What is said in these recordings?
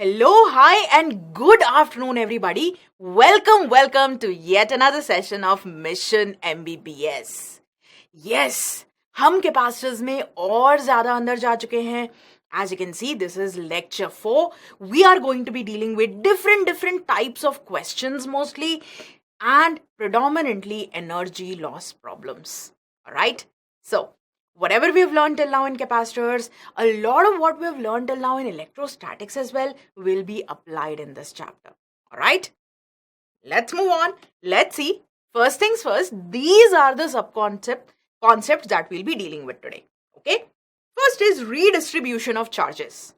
Hello, hi, and good afternoon, everybody. Welcome to yet another session of Mission MBBS. Yes, हम capacitors में और ज़्यादा अंदर जा चुके हैं. As you can see, this is lecture 4. We are going to be dealing with different types of questions mostly and predominantly energy loss problems. Alright? So, whatever we have learned till now in capacitors, a lot of what we have learned till now in electrostatics as well will be applied in this chapter. Alright? Let's move on. Let's see. First things first, these are the concepts that we'll be dealing with today. Okay? First is redistribution of charges.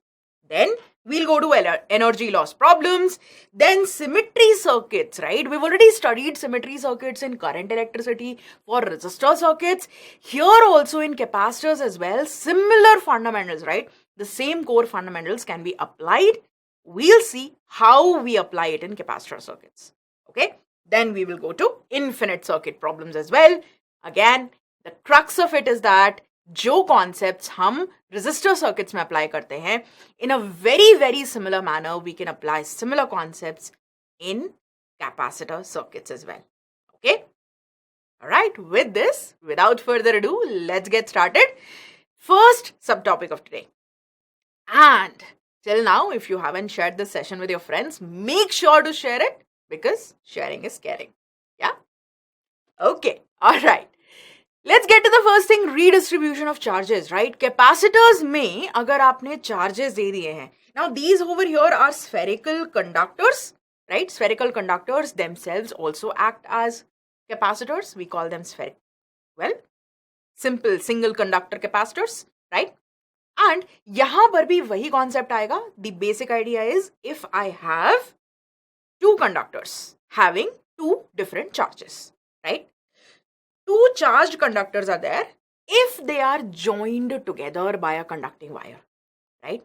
Then we'll go to energy loss problems. Then symmetry circuits, right? We've already studied symmetry circuits in current electricity for resistor circuits. Here also in capacitors as well, similar fundamentals, right? The same core fundamentals can be applied. We'll see how we apply it in capacitor circuits. Okay? Then we will go to infinite circuit problems as well. Again, the crux of it is that जो concepts हम resistor circuits में apply करते हैं in a very similar manner we can apply similar concepts in capacitor circuits as well. Okay, alright, with this without further ado let's get started. First subtopic of today, and till now if you haven't shared this session with your friends, make sure to share it because sharing is caring. Yeah, okay, all right. Let's get to the first thing, redistribution of charges, right? Capacitors में अगर आपने charges दे दिए हैं, now these over here are spherical conductors, right? Spherical conductors themselves also act as capacitors. We call them simple single conductor capacitors, right? And यहाँ पर भी वही concept आएगा. The basic idea is if I have two conductors having two different charges, right? Two charged conductors are there if they are joined together by a conducting wire, right?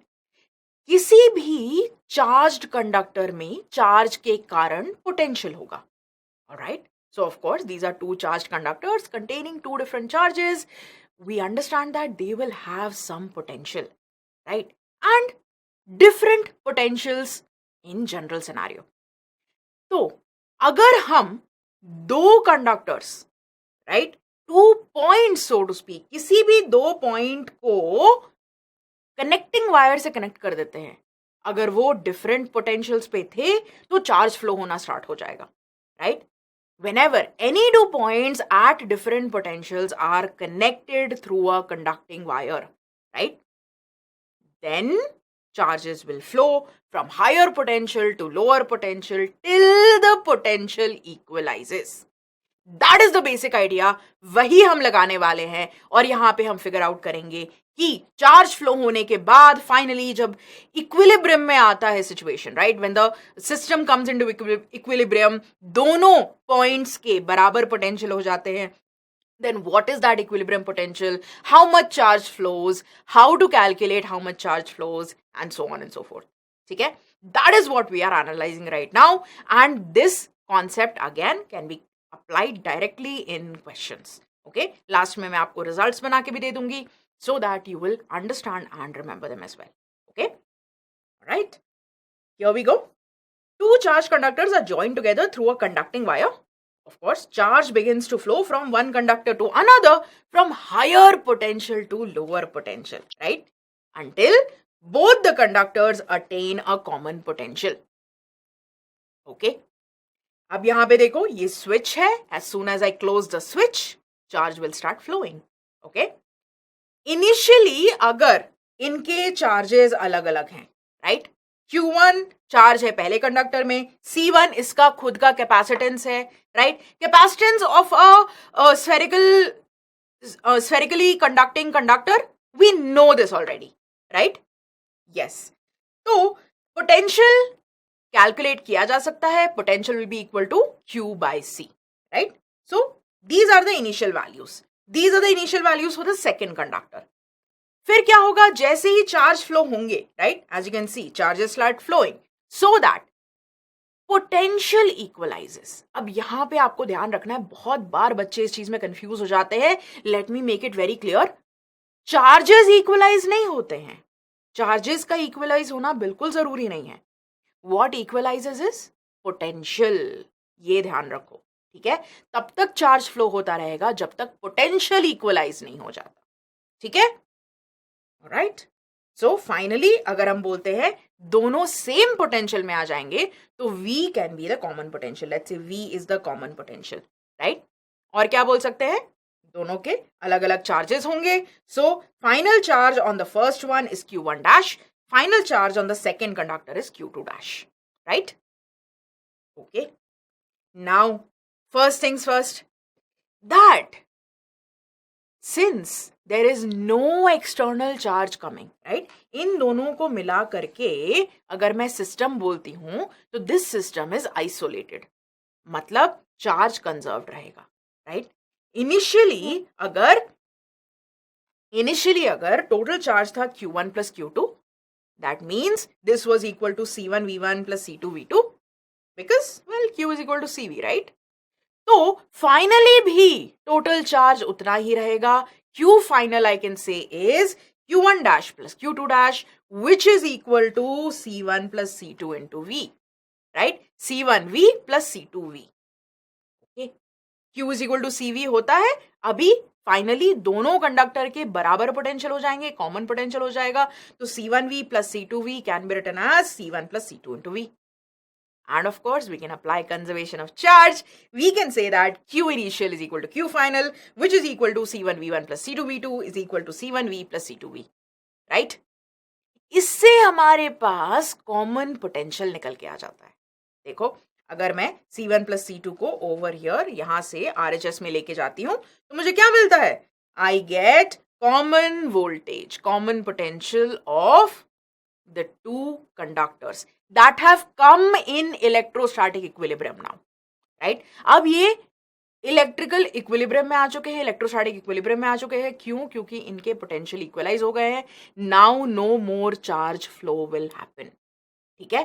किसी भी charged conductor में charge के कारण potential होगा. Alright? So of course these are two charged conductors containing two different charges. We understand that they will have some potential, right? And different potentials in general scenario. तो अगर हम दो conductors, right, 2 point so to speak, किसी भी 2 point को connecting wire से connect कर देते हैं, अगर वो डिफरेंट पोटेंशियल्स पे थे तो चार्ज फ्लो होना स्टार्ट हो जाएगा, right? Whenever any 2 points at different potentials are connected through a conducting wire, right, then charges will flow from higher potential to lower potential till the potential equalizes. That is the basic idea. वही हम लगाने वाले हैं और यहाँ पे हम figure out करेंगे कि चार्ज फ्लो होने के बाद फाइनली जब इक्विलिब्रियम में आता है situation, right, when the system comes into equilibrium, दोनों पॉइंट्स के बराबर पोटेंशियल हो जाते हैं. Then what is that equilibrium potential? How much charge flows? How to calculate how much charge flows? And so on and so forth. ठीक है? That is what we are analyzing right now. And this concept again can be applied directly in questions. Okay? Last में मैं आपको results बना के भी दे दूंगी so that you will understand and remember them as well. Okay? Alright? Here we go. Two charged conductors are joined together through a conducting wire. Of course, charge begins to flow from one conductor to another from higher potential to lower potential, right? Until both the conductors attain a common potential. Okay? अब यहाँ पे देखो, ये switch है. As soon as I close the switch, charge will start flowing. Okay? Initially, अगर इनके charges अलग अलग हैं, right? Q1 चार्ज है पहले कंडक्टर में, C1 इसका खुद का कैपेसिटेंस है, right? Capacitance of a spherically conducting conductor, we know this already, right? Yes. तो पोटेंशियल कैलकुलेट किया जा सकता है. Potential will be equal to Q by C, right? So these are the initial values. These are the initial values for the second conductor. फिर क्या होगा, जैसे ही चार्ज फ्लो होंगे, right, as you can see charges start flowing so that potential equalises. अब यहां पे आपको ध्यान रखना है, बहुत बार बच्चे इस चीज में कंफ्यूज हो जाते हैं. Let me make it very clear. Charges equalise नहीं होते हैं. चार्जेस का इक्वलाइज होना बिल्कुल जरूरी नहीं है. व्हाट इक्वलाइजेस इज पोटेंशियल, ये ध्यान रखो, ठीक है। तब तक चार्ज फ्लो होता रहेगा जब तक पोटेंशियल इक्वलाइज नहीं हो जाता, ठीक है। राइट, सो फाइनली अगर हम बोलते हैं दोनों सेम पोटेंशियल में आ जाएंगे तो V can be the common potential, let's say V is the common potential, right. और क्या बोल सकते हैं, दोनों के अलग अलग चार्जेस होंगे, so final charge on the first one is Q1 dash, final charge on the second conductor is Q2 dash, right. Okay, now first things first, that since there is no external charge coming, right, इन दोनों को मिला करके अगर मैं system बोलती हूं तो this system is isolated, मतलब चार्ज कंजर्व्ड रहेगा, राइट। इनिशियली अगर टोटल चार्ज था Q1 plus Q2, that means this was equal to C1 V1 plus C2 V2 because well Q is equal to CV, right. तो finally भी total charge उतना ही रहेगा, Q final I can say is Q1 dash plus Q2 dash, which is equal to C1 plus C2 into V, right? C1V plus C2V. Okay. Q is equal to CV होता है, अभी finally दोनों conductor के बराबर potential हो जाएंगे, common potential हो जाएगा, तो C1V plus C2V can be written as C1 plus C2 into V. And of course, we can apply conservation of charge. We can say that Q initial is equal to Q final, which is equal to C1V1 plus C2V2 is equal to C1V plus C2V. Right? इससे हमारे पास common potential निकल के आ जाता है। देखो, अगर मैं C1 plus C2 को ओवर हियर यहां से RHS में लेके जाती हूं तो मुझे क्या मिलता है, I get common voltage, common potential of the two conductors that have come in electrostatic equilibrium now, right? अब ये इलेक्ट्रिकल इक्विलिब्रियम में आ चुके हैं, इलेक्ट्रोस्टैटिक इक्विलिब्रियम में आ चुके हैं, क्यों, क्योंकि इनके पोटेंशियल इक्वलाइज हो गए हैं। Now no more charge flow will happen, ठीक है।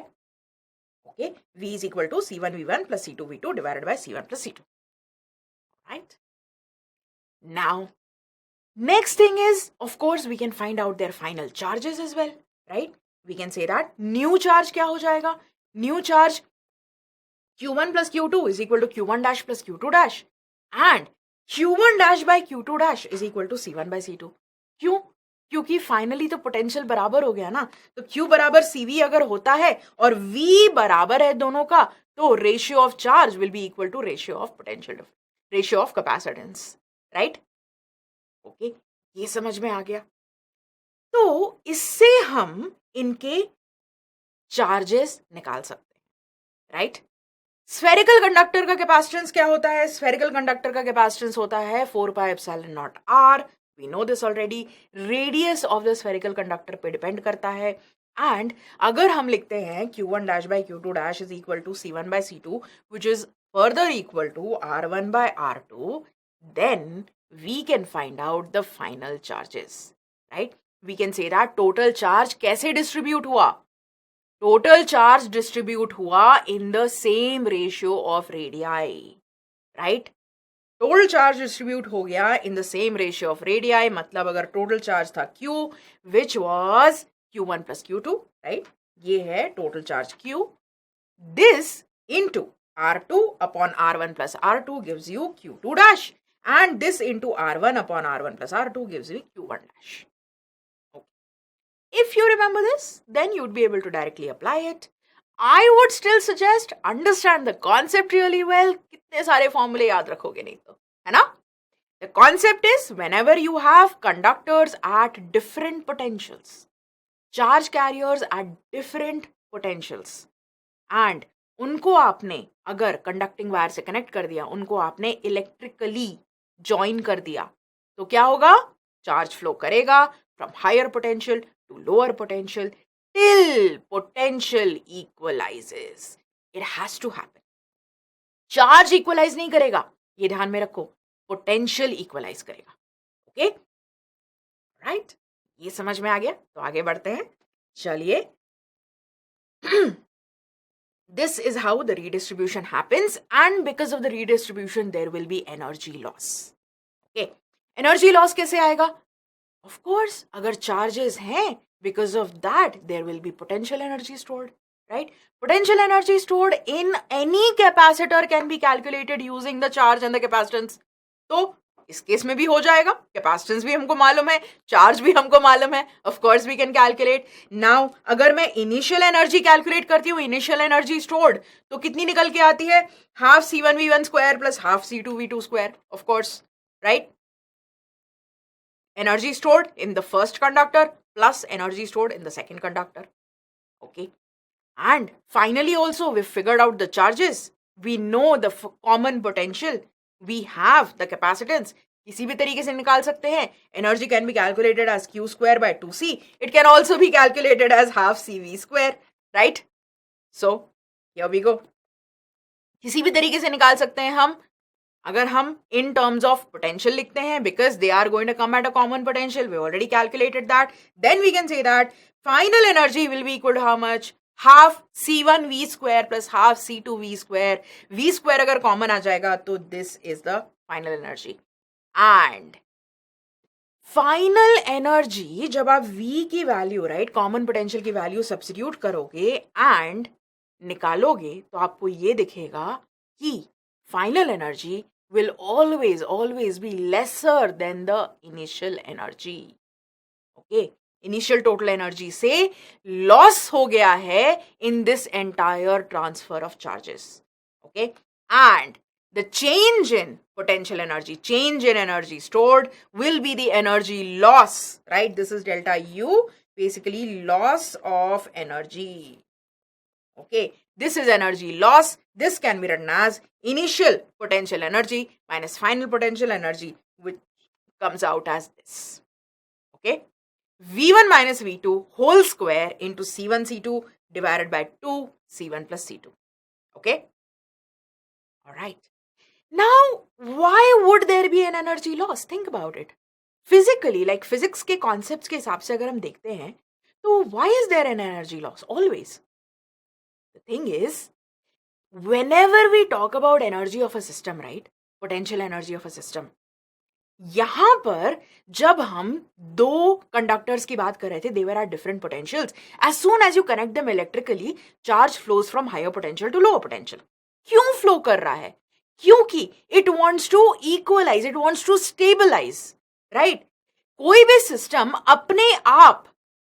Okay, V is equal to C1V1 plus C2V2 divided by C1 plus C2, right? Now next thing is, of course, we can find out their final charges as well, right? We can say that new charge क्या हो जाएगा, new charge Q1 plus Q2 is equal to Q1 dash plus Q2 dash and Q1 dash by Q2 dash is equal to C1 by C2. क्यों, क्योंकि finally तो potential बराबर हो गया ना, तो Q बराबर CV अगर होता है और V बराबर है दोनों का, तो ratio of charge will be equal to ratio of potential, ratio of capacitance, right. Okay, ये समझ में आ गया। तो इससे हम इनके चार्जेस निकाल सकते हैं, राइट। स्फेरिकल कंडक्टर का कैपेसिटेंस क्या होता है, स्फेरिकल कंडक्टर का कैपेसिटेंस होता है 4 pi epsilon naught r, we know this already. Radius of the spherical conductor पे डिपेंड करता है, एंड अगर हम लिखते हैं Q1 dash by Q2 dash is equal to C1 by C2 which is further equal to R1 by R2, then we can find out the final charges, right? We can say that total charge कैसे distribute हुआ, total charge distribute हुआ in the same ratio of radii, right. Total charge distribute हो गया in the same ratio of radii, मतलब अगर total charge था Q which was Q1 plus Q2, right, ये है total charge Q, this into R2 upon R1 plus R2 gives you Q2 dash, and this into R1 upon R1 plus R2 gives you Q1 dash. Okay. If you remember this, then you'd be able to directly apply it. I would still suggest understand the concept really well. कितने सारे formulae याद रखोगे नहीं तो, है ना? The concept is whenever you have conductors at different potentials, charge carriers at different potentials, and उनको आपने अगर कंडक्टिंग वायर से कनेक्ट कर दिया, उनको आपने इलेक्ट्रिकली ज्वाइन कर दिया, तो क्या होगा, चार्ज फ्लो करेगा from higher potential to lower potential till potential equalises. It has to happen. Charge equalise नहीं करेगा, ये ध्यान में रखो, पोटेंशियल इक्वलाइज करेगा. ओके, राइट, ये समझ में आ गया. तो आगे बढ़ते हैं, चलिए. This is how the redistribution happens, and because of the redistribution there will be energy loss. Okay, energy loss कैसे आएगा? Of course, अगर charges हैं, because of that there will be potential energy stored. right? Potential energy stored in any capacitor can be calculated using the charge and the capacitance. तो इस case में भी हो जाएगा, कैपेसिटेंस भी हमको मालूम है, चार्ज भी हमको मालूम है, of course we can calculate. Now अगर मैं इनिशियल एनर्जी कैलकुलेट करती हूँ, इनिशियल एनर्जी स्टोर्ड, तो कितनी निकल के आती है? Half C1V1 square plus half C2V2 square, of course, right? Energy stored in the first conductor plus energy stored in the second conductor. Okay. And finally also we figured out the charges. We know the common potential. We have the capacitance. किसी भी तरीके से निकाल सकते हैं. Energy can be calculated as Q square by 2C. It can also be calculated as half CV square. Right? So, here we go. किसी भी तरीके से निकाल सकते हैं हम. अगर हम इन टर्म्स ऑफ पोटेंशियल लिखते हैं, because they are going to come at a common potential, we already calculated that, then we can say that final energy will be equal to how much? Half C1V square plus half C2V square. V square अगर common आ जाएगा तो this is the final energy. And final energy जब आप V की value, right, common potential की value substitute करोगे and निकालोगे तो आपको ये दिखेगा कि final energy will always be lesser than the initial energy. Okay, initial total energy से loss हो गया है in this entire transfer of charges. Okay, and the change in potential energy, change in energy stored will be the energy loss, right? This is delta U, basically loss of energy. Okay, this is energy loss. This can be written as initial potential energy minus final potential energy, which comes out as this. Okay, V1 minus V2 whole square into C1 C2 divided by 2 C1 plus C2. Okay, all right. Now, why would there be an energy loss? Think about it. Physically, like physics के concepts के हिसाब से अगर हम देखते हैं, तो why is there an energy loss? Always. The thing is, whenever we talk about energy of a system, right, potential energy of a system, यहां पर जब हम दो कंडक्टर्स की बात कर रहे थे, there are different potentials. As soon as you connect them electrically, charge flows from higher potential to lower potential. क्यों फ्लो कर रहा है? क्योंकि it wants to equalise, it wants to stabilise, right? कोई भी सिस्टम अपने आप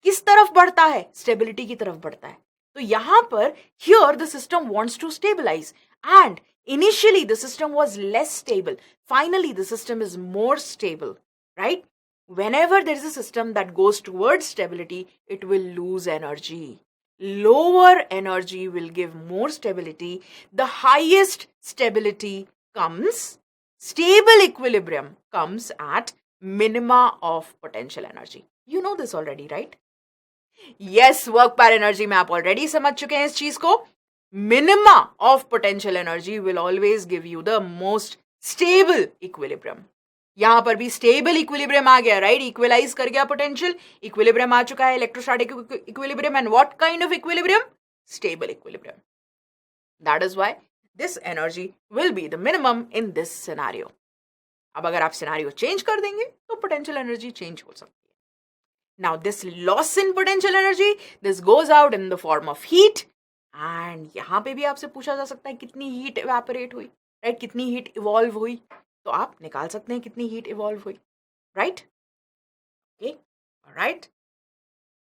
किस तरफ बढ़ता है? स्टेबिलिटी की तरफ बढ़ता है. तो यहां पर here the system wants to stabilize, and initially the system was less stable. Finally the system is more stable, right? Whenever there is a system that goes towards stability, it will lose energy. Lower energy will give more stability. The highest stability comes, stable equilibrium comes at minima of potential energy. You know this already, right? Yes, work पर energy में आप already समझ चुके हैं इस चीज को. Minima of potential energy will always give you the most stable equilibrium. यहां पर भी स्टेबल इक्विलिब्रियम आ गया, राइट? इक्वलाइज कर गया पोटेंशियल, इक्विलिब्रियम आ चुका है, electrostatic equilibrium. And what kind of equilibrium? Stable equilibrium. That is why this energy will be the minimum in this scenario. अब अगर आप सिनेरियो चेंज कर देंगे तो पोटेंशियल एनर्जी चेंज हो सकती है. Now this loss in potential energy, this goes out in the form of heat. And यहाँ पे भी आपसे पूछा जा सकता है कितनी हीट evaporate हुई, राइट? कितनी हीट इवॉल्व हुई, तो आप निकाल सकते हैं कितनी हीट इवॉल्व हुई, right? Okay, right.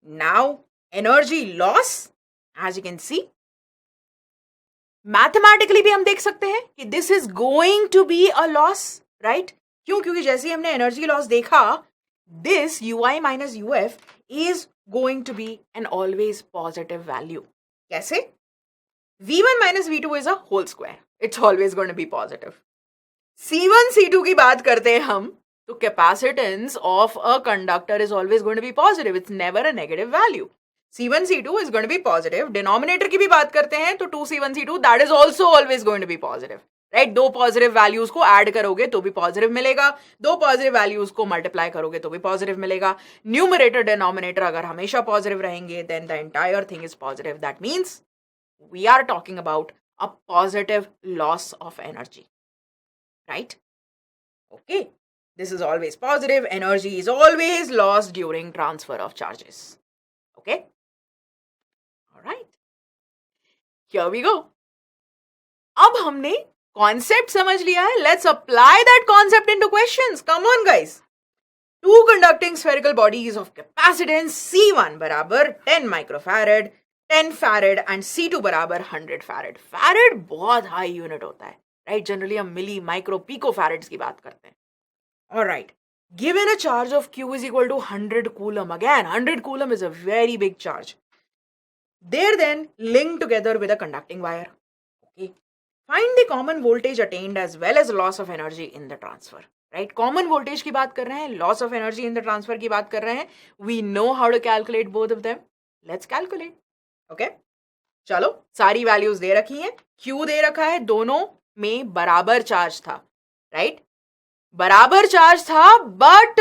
Now energy loss, as you can see, mathematically भी हम देख सकते हैं कि this is going to be a loss, right? क्यों? क्योंकि जैसे ही हमने एनर्जी लॉस देखा, this ui minus uf is going to be an always positive value. कैसे? v1 minus v2 is a whole square. It's always going to be positive. c1 c2 की बात करते हैं हम, तो capacitance of a conductor is always going to be positive. It's never a negative value. c1 c2 is going to be positive. Denominator की भी बात करते हैं तो 2c1 c2, that is also always going to be positive. Right? दो positive values को add करोगे तो भी पॉजिटिव मिलेगा, दो पॉजिटिव वैल्यूज को मल्टीप्लाई करोगे तो भी पॉजिटिव मिलेगा. न्यूमरेटर डिनोमिनेटर अगर हमेशा पॉजिटिव रहेंगे, then the entire thing is positive. That means we are talking about a positive loss of energy, right? Okay, this is always positive. Energy is always lost during transfer of charges. Okay, alright. Here we go. अब हमने concept समझ लिया है. Let's apply that concept into questions. Come on guys. Two conducting spherical bodies of capacitance C1 बराबर 10 microfarad, 10 farad and C2 बराबर 100 farad. Farad बहुत high unit होता है, राइट? जनरली हम मिली, माइक्रो, पिको फैरड्स की बात करते हैं. Alright. Given a charge of Q is equal to 100 coulomb. Again, 100 coulomb is a very big charge. They're then linked together with a conducting wire. Okay. Find the common voltage attained as well as loss of energy in the transfer. Right, common voltage की बात कर रहे हैं, loss of energy in the transfer की बात कर रहे हैं. We know how to calculate both of them. Let's calculate. Okay, चलो, सारी वैल्यूज दे रखी हैं. क्यू दे रखा है, दोनों में बराबर चार्ज था, राइट? बराबर चार्ज था, बट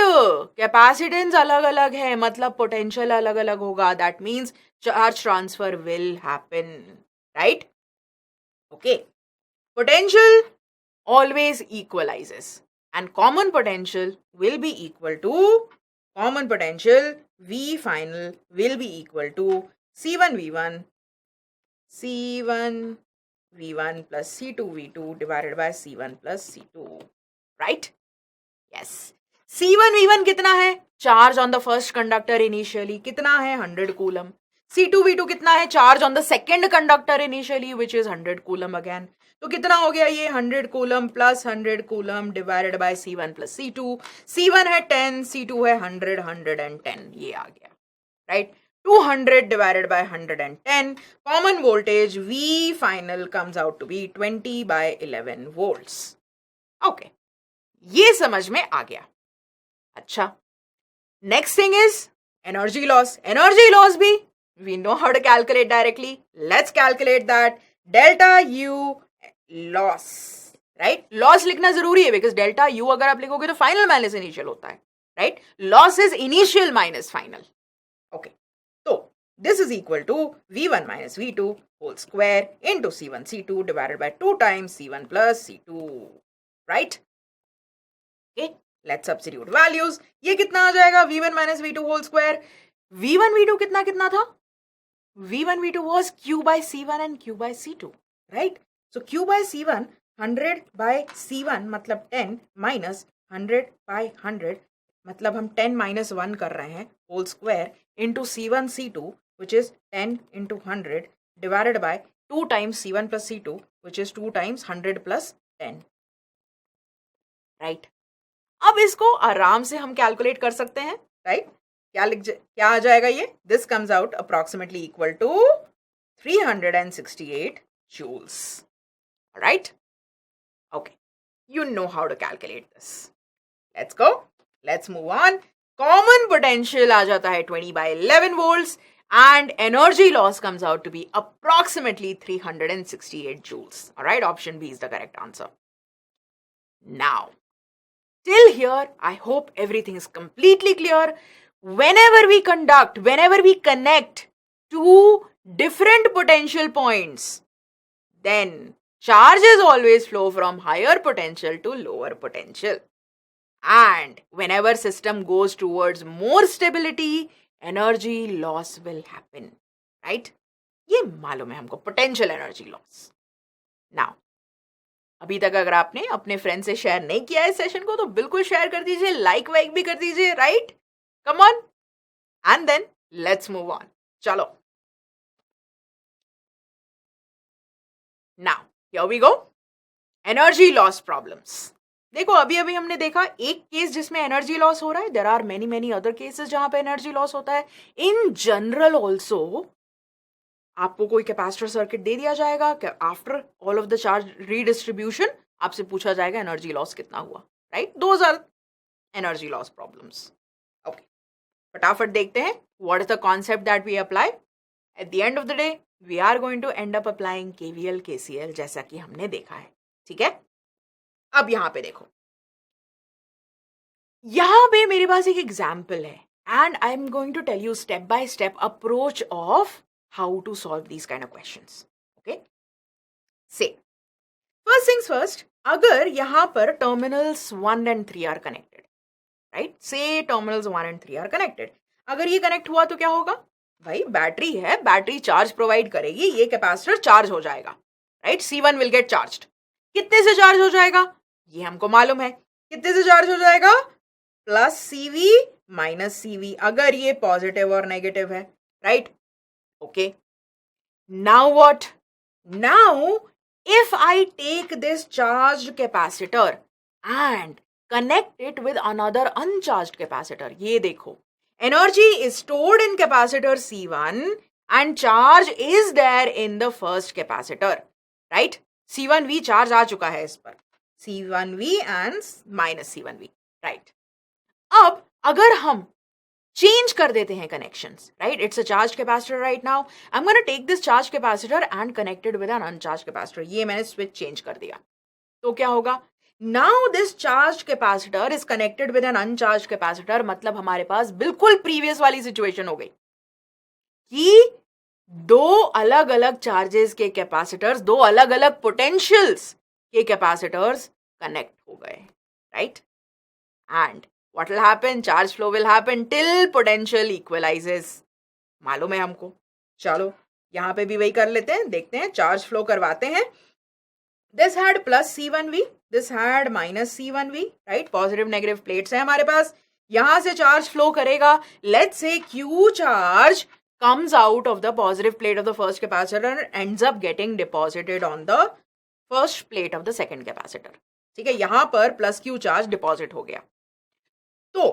कैपेसिटेंस अलग अलग है, मतलब पोटेंशियल अलग अलग होगा. That means charge transfer will happen, right? Okay, potential always equalises. And common potential will be equal to, common potential V final will be equal to C1 V1 plus C2 V2 divided by C1 plus C2, right? Yes. C1 V1 कितना है? Charge on the first conductor initially कितना है? 100 coulomb. C2 V2 कितना है? Charge on the second conductor initially which is 100 coulomb again. तो कितना हो गया ये? 100 coulomb plus 100 coulomb divided by C1 plus C2. C1 है 10, C2 है 100, 110. ये आ गया, right? 200 divided by 110. Common voltage V final comes out to be 20 by 11 volts. Okay, ये समझ में आ गया. अच्छा, next thing is energy loss. Energy loss भी we know how to calculate directly. Let's calculate that. Delta U loss, right? Loss लिखना जरूरी है because delta U अगर आप लिखोगे तो final minus initial होता है, right? Loss is initial minus final. Okay, so this is equal to V1 minus V2 whole square into C1 C2 divided by 2 times C1 plus C2, right? Okay, let's substitute values. ये कितना आ जाएगा? V1 minus V2 whole square. V1 V2 कितना कितना था? V1 V2 was Q by C1 and Q by C2, right? So Q by C1 100 by C1 मतलब 10 minus 100 by 100 मतलब हम 10 minus 1 कर रहे हैं whole square into C1 C2 which is 10 into 100 divided by 2 times C1 plus C2 which is 2 times 100 plus 10, right? अब इसको आराम से हम कैलकुलेट कर सकते हैं, राइट? क्या आ जाएगा ये? This comes out approximately equal to 368 joules. All right? Okay. You know how to calculate this. Let's go. Let's move on. Common potential आ जाता है 20 by 11 volts and energy loss comes out to be approximately 368 joules. All right? Option B is the correct answer. Now, till here, I hope everything is completely clear. Whenever we connect two different potential points, then charges always flow from higher potential to lower potential. And whenever system goes towards more stability, energy loss will happen. Right? ये मालूम है हमको, potential energy loss. Now, अभी तक अगर आपने अपने friend से शेयर नहीं किया है सेशन को तो बिल्कुल शेयर कर दीजिए, लाइक वाइक भी कर दीजिए, right? Come on. And then let's move on. चलो. Now, here we go. Energy loss problems. देखो, अभी हमने देखा एक केस जिसमें एनर्जी लॉस हो रहा है. There are many other cases जहां पे एनर्जी लॉस होता है. इन जनरल ऑल्सो आपको कोई कैपेसिटर सर्किट दे दिया जाएगा कि after all of the charge redistribution आपसे पूछा जाएगा एनर्जी लॉस कितना हुआ, right? Those are energy loss problems. Okay, फटाफट देखते हैं what is the concept that we apply. At the end of the day we are going to end up applying KVL KCL जैसा कि हमने देखा है, ठीक है? अब यहां पे देखो, यहां पे मेरे पास एक एग्जाम्पल है and I am going to tell you step by step approach of how to solve these kind of questions. Okay? Say, first things first, अगर यहाँ पर terminals 1 and 3 are connected, right? Say terminals 1 and 3 are connected. अगर ये connect हुआ तो क्या होगा? भाई बैटरी है, बैटरी चार्ज प्रोवाइड करेगी, ये कैपेसिटर चार्ज हो जाएगा, right? C1 will get charged. कितने से चार्ज हो जाएगा ये हमको मालूम है। कितने से चार्ज हो जाएगा? प्लस CV माइनस CV, अगर ये पॉजिटिव और नेगेटिव है, right? Okay, now what? Now if I take this charged capacitor and connect it with another uncharged capacitor, ये देखो, energy is stored in capacitor C1 and charge is there in the first capacitor, right? C1V charge आ चुका है इस पर, C1V and minus C1V, right? अब अगर हम change कर देते हैं connections, right? It's a charge capacitor right now, I am gonna take this charge capacitor and connected with an uncharge capacitor. ये मैंने स्विच चेंज कर दिया, तो क्या होगा? Now this charge capacitor is connected with an uncharge capacitor, मतलब हमारे पास बिल्कुल प्रीवियस वाली सिचुएशन हो गई कि दो अलग अलग चार्जेस के कैपेसिटर्स, दो अलग अलग पोटेंशियल्स के कैपेसिटर्स कनेक्ट हो गए, right? And what will happen? Charge flow will happen till potential equalizes. मालूम है हमको। चलो यहां पे भी वही कर लेते हैं, देखते हैं, चार्ज फ्लो करवाते हैं। This had plus C1V, this had minus C1V, right? Positive negative plates है हमारे पास, यहां से चार्ज फ्लो करेगा। Let's say Q charge comes out of the positive plate of the first capacitor and ends up getting deposited on the first plate of the second capacitor. ठीक है, यहां पर plus Q charge deposit हो गया, तो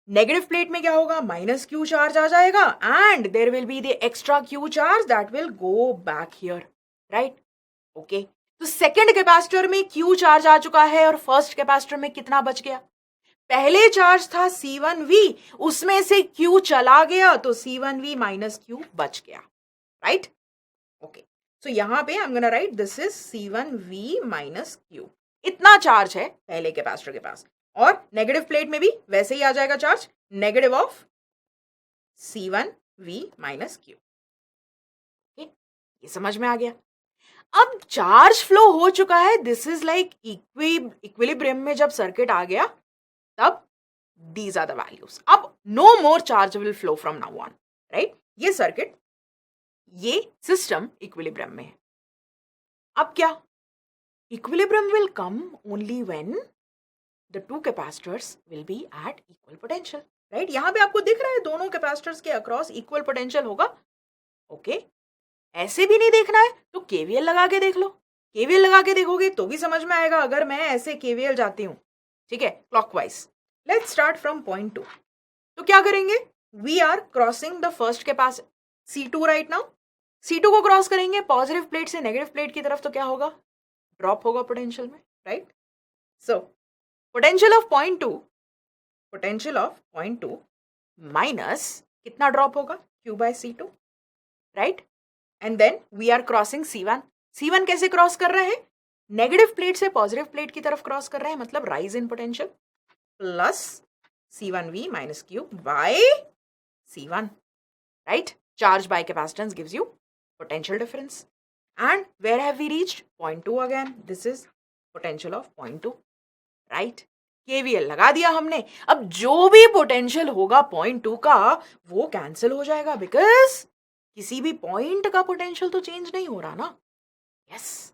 negative plate में क्या होगा? माइनस Q चार्ज आ जाएगा and there will be the extra Q charge that will go back here, right? Okay, तो सेकंड कैपेसिटर में Q चार्ज आ चुका है और फर्स्ट कैपेसिटर में कितना बच गया? पहले चार्ज था C1V, उसमें से Q चला गया तो C1V माइनस Q बच गया, राइट? ओके, सो यहां पे आई am gonna right this is C1V minus Q। इतना चार्ज है पहले कैपेसिटर के पास, और नेगेटिव प्लेट में भी वैसे ही आ जाएगा charge, negative of C1V minus Q। ये समझ में आ गया। अब चार्ज फ्लो हो चुका है, दिस इज लाइक इक्विलिब्रियम में जब सर्किट आ गया तब दीज आर द वैल्यूज। अब no more charge will flow from now on, right? ये सर्किट, ये सिस्टम इक्विलिब्रियम में है। अब क्या? Equilibrium will come only when the two capacitors will be at equal potential, right? यहां पे आपको दिख रहा है दोनों कैपेसिटर्स के अक्रॉस इक्वल पोटेंशियल होगा, ओके? ऐसे भी नहीं देखना है तो केवीएल लगा के देख लो, केवीएल लगा के देखोगे तो भी समझ में आएगा। अगर मैं ऐसे केवीएल जाती हूं, ठीक है, clockwise, let's start from point 2, तो क्या करेंगे? We are crossing the first capacitor C2 right now, C2 को क्रॉस करेंगे पॉजिटिव प्लेट से नेगेटिव प्लेट की तरफ, तो क्या होगा? ड्रॉप होगा पोटेंशियल में, right? So potential of point 2 minus कितना ड्रॉप होगा? Q by C2, right? And then we are crossing C1। C1 कैसे क्रॉस कर रहे हैं? नेगेटिव प्लेट से पॉजिटिव प्लेट की तरफ क्रॉस कर रहे हैं, मतलब rise in potential, plus C1V minus Q by C1, right? Charge by capacitance gives you potential difference. And where have we reached? Point 2 again. This is potential of point 2. Right? KVL लगा दिया हमने। अब जो भी potential होगा point 2 का वो cancel हो जाएगा, बिकॉज किसी भी पॉइंट का पोटेंशियल तो चेंज नहीं हो रहा ना। Yes,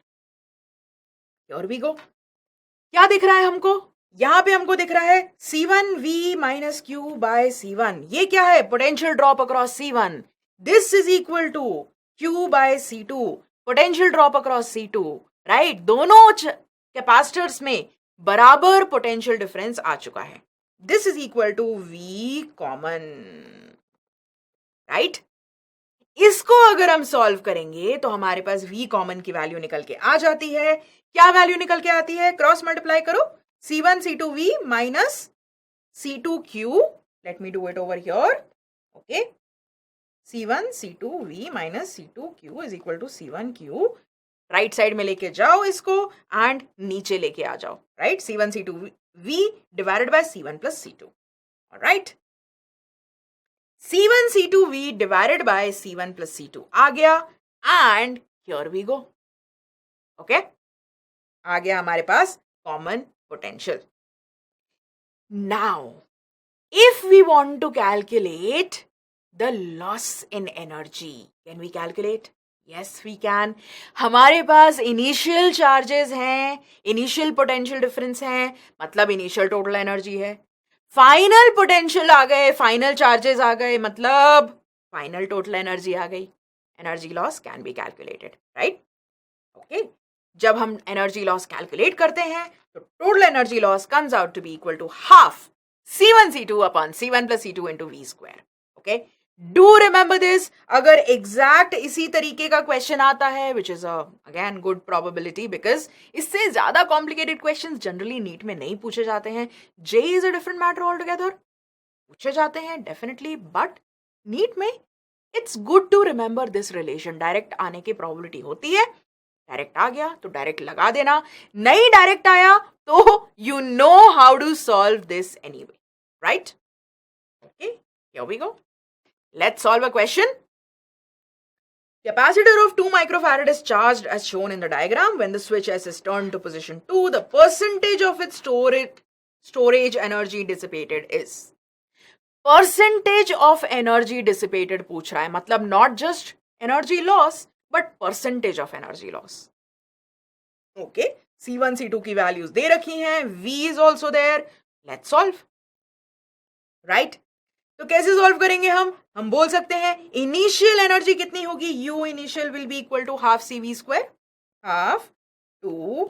here we go. क्या दिख रहा है हमको? यहां पे हमको दिख रहा है C1V minus Q bye C1। ये क्या है? Potential drop across C1। This is equal to Q by C2, potential drop across C2, right? दोनों कैपेसिटर्स में बराबर पोटेंशियल डिफरेंस आ चुका है। This is equal to V common, right? इसको अगर हम सॉल्व करेंगे तो हमारे पास V कॉमन की वैल्यू निकल के आ जाती है। क्या वैल्यू निकल के आती है? क्रॉस मल्टीप्लाई करो, C1 C2V minus C2Q, let me do it over here, okay? C1 C2V minus C2Q is equal to C1Q। Right side में लेके जाओ इसको एंड नीचे लेके आ जाओ, right? C1 C2V divided by C1 plus C2, right? C1 C2V divided by C1 plus C2 आ गया and here we go, okay? आ गया हमारे पास common potential. Now if we want to calculate the loss in energy. Can we calculate? Yes, we can. हमारे पास initial charges हैं, initial potential difference है, मतलब इनिशियल टोटल एनर्जी है. Final potential आ गए, फाइनल चार्जेस आ गए, मतलब फाइनल टोटल एनर्जी आ गई. Energy loss can be calculated, right? Okay, जब हम एनर्जी लॉस कैलकुलेट करते हैं तो total energy loss comes out to be equal to half C1 C2 upon C1 plus C2 into V square. Okay, do remember this. अगर exact इसी तरीके का question आता है, which is again good probability, because इससे ज्यादा complicated questions generally NEET में नहीं पूछे जाते हैं. J is a different matter all together जाते हैं डेफिनेटली, बट नीट में it's good to remember this relation. Direct आने की प्रोबेबिलिटी होती है, डायरेक्ट आ गया तो डायरेक्ट लगा देना, नहीं डायरेक्ट आया तो you know how to solve this anyway, right? Okay, here we go. Let's solve a question. Capacitor of 2 microfarad is charged as shown in the diagram. When the switch S is turned to position 2, the percentage of its storage energy dissipated is. Percentage of energy dissipated पूछ रहा है, मतलब not just energy loss, but percentage of energy loss. Okay, C1, C2 की values दे रखी हैं, V is also there. Let's solve. Right? तो कैसे solve करेंगे हम बोल सकते हैं इनिशियल एनर्जी कितनी होगी, U initial will be equal to half CV square, half two,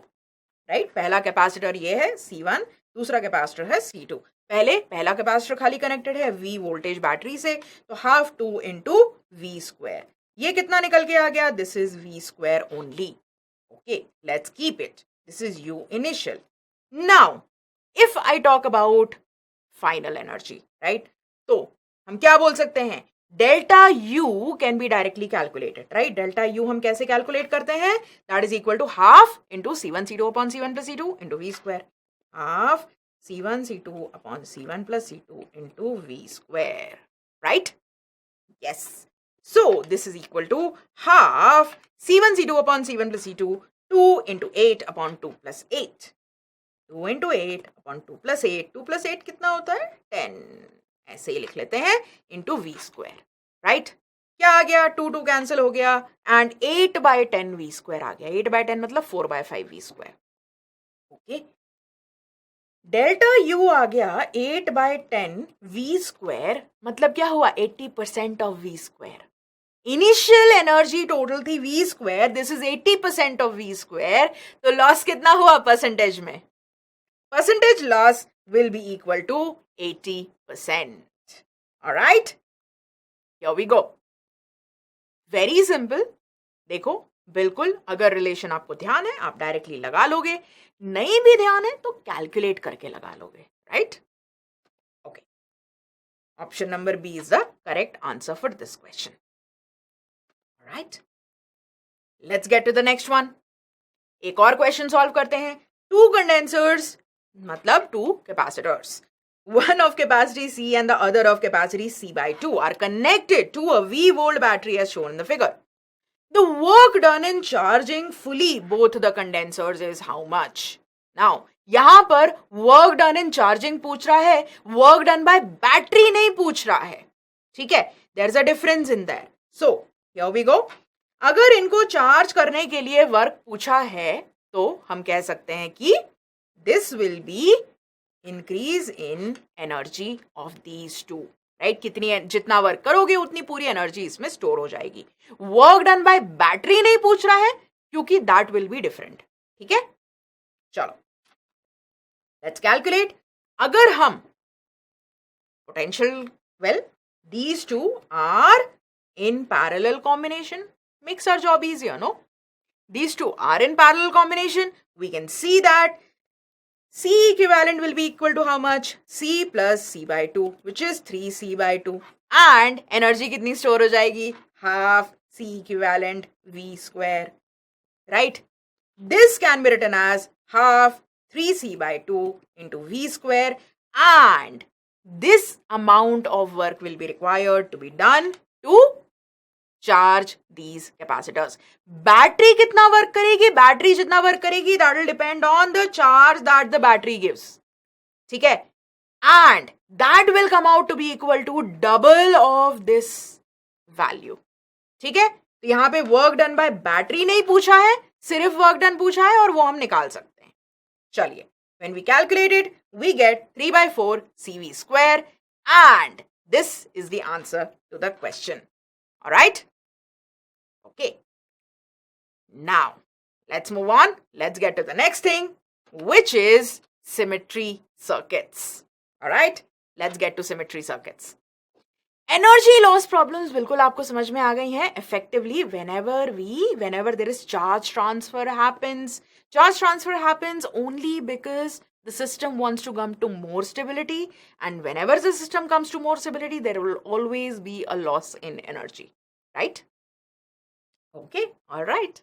right? पहला कैपेसिटर ये है C1, दूसरा कैपेसिटर है C2. पहला कैपेसिटर खाली कनेक्टेड है V वोल्टेज बैटरी से, तो half two into V square. ये कितना निकल के आ गया, this is V square only. Okay, let's keep it. This is U initial. Now if I talk about final energy, right? तो हम क्या बोल सकते हैं, delta U can be directly calculated, right? Delta U हम कैसे कैलकुलेट करते हैं, that is equal to half into C1 C2 upon C1 plus C2 into V square. Half C1 C2 upon C1 plus C2 into V square, right? Yes. So this is equal to half C1 C2 upon C1 plus C2, 2 into 8 upon 2 plus 8, 2 into 8 upon 2 plus 8, 2 plus 8 कितना होता है, 10. ऐसे ही लिख लेते हैं, into V square, right? क्या आ गया, 2 cancel हो गया एंड 8/10 V स्क्वायर आ गया. 8/10 मतलब 4/5 V square. Okay, delta U आ गया 8/10 V स्क्वायर, मतलब क्या हुआ, 80% of V square. Initial energy total थी V square, this is 80% of V square. तो लॉस कितना हुआ परसेंटेज में, percentage loss will be equal to 80%. Alright? Here we go. Very simple. देखो, बिल्कुल अगर रिलेशन आपको ध्यान है आप डायरेक्टली लगा लोगे, नहीं भी ध्यान है तो कैलकुलेट करके लगा लोगे, right? Okay, option number B is the correct answer for this question. Right, let's get to the next one. एक और क्वेश्चन सॉल्व करते हैं. 2 कंडेंसर्स मतलब 2 capacitors, one of capacity C and the other of capacity C/2 are connected to a V volt battery as shown in the figure. The work done in charging fully both the condensers is how much? Now यहां पर work done in charging पूछ रहा है, work done by battery नहीं पूछ रहा है, ठीक है? There's a difference in there. So here we go. अगर इनको चार्ज करने के लिए वर्क पूछा है तो हम कह सकते हैं कि this will be increase in energy of these two, right? कितनी, जितना वर्क करोगे उतनी पूरी एनर्जी इसमें स्टोर हो जाएगी. वर्क डन बाय बैटरी नहीं पूछ रहा है क्योंकि दैट विल बी डिफरेंट. ठीक है, चलो लेट्स कैलकुलेट. अगर हम potential, well these two are in parallel combination, makes our job easier, no? These two are in parallel combination. We can see that C equivalent will be equal to how much? C plus C/2, which is 3C/2. And energy कितनी store हो जाएगी? Half C equivalent V square. Right? This can be written as half 3C/2 into V square, and this amount of work will be required to be done to charge these capacitors. Battery कितना work करेगी? Battery जितना work करेगी that will depend on the charge that the battery gives. ठीक है, and that will come out to be equal to double of this value. ठीक है, तो यहां पे वर्क डन बाय बैटरी नहीं पूछा है, सिर्फ वर्क डन पूछा है और वो हम निकाल सकते हैं. चलिए, when we calculate it, we get 3/4 CV square, and this is the answer to the question. All right? Okay. Now, let's move on. Let's get to the next thing, which is symmetry circuits. All right? Let's get to symmetry circuits. Energy loss problems बिल्कुल आपको समझ में आ गई हैं. Effectively whenever there is charge transfer happens only because the system wants to come to more stability, and whenever the system comes to more stability there will always be a loss in energy, right? Okay, all right,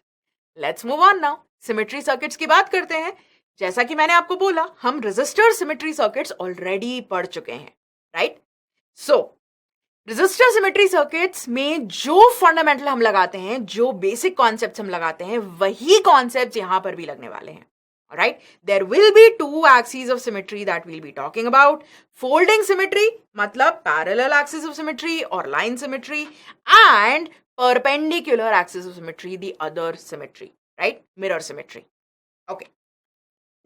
let's move on now. Symmetry circuits की बात करते हैं. जैसा कि मैंने आपको बोला, हम रेजिस्टर सिमेट्री सर्किट्स ऑलरेडी पढ़ चुके हैं, राइट? सो रेजिस्टर सिमेट्री सर्किट्स में जो फंडामेंटल हम लगाते हैं, जो बेसिक कॉन्सेप्ट्स हम लगाते हैं, वही कॉन्सेप्ट्स यहां पर भी लगने वाले हैं. Alright, there will be two axes of symmetry that we'll be talking about. Folding symmetry, मतलब parallel axis of symmetry or line symmetry, and perpendicular axis of symmetry, the other symmetry, right? Mirror symmetry. Okay.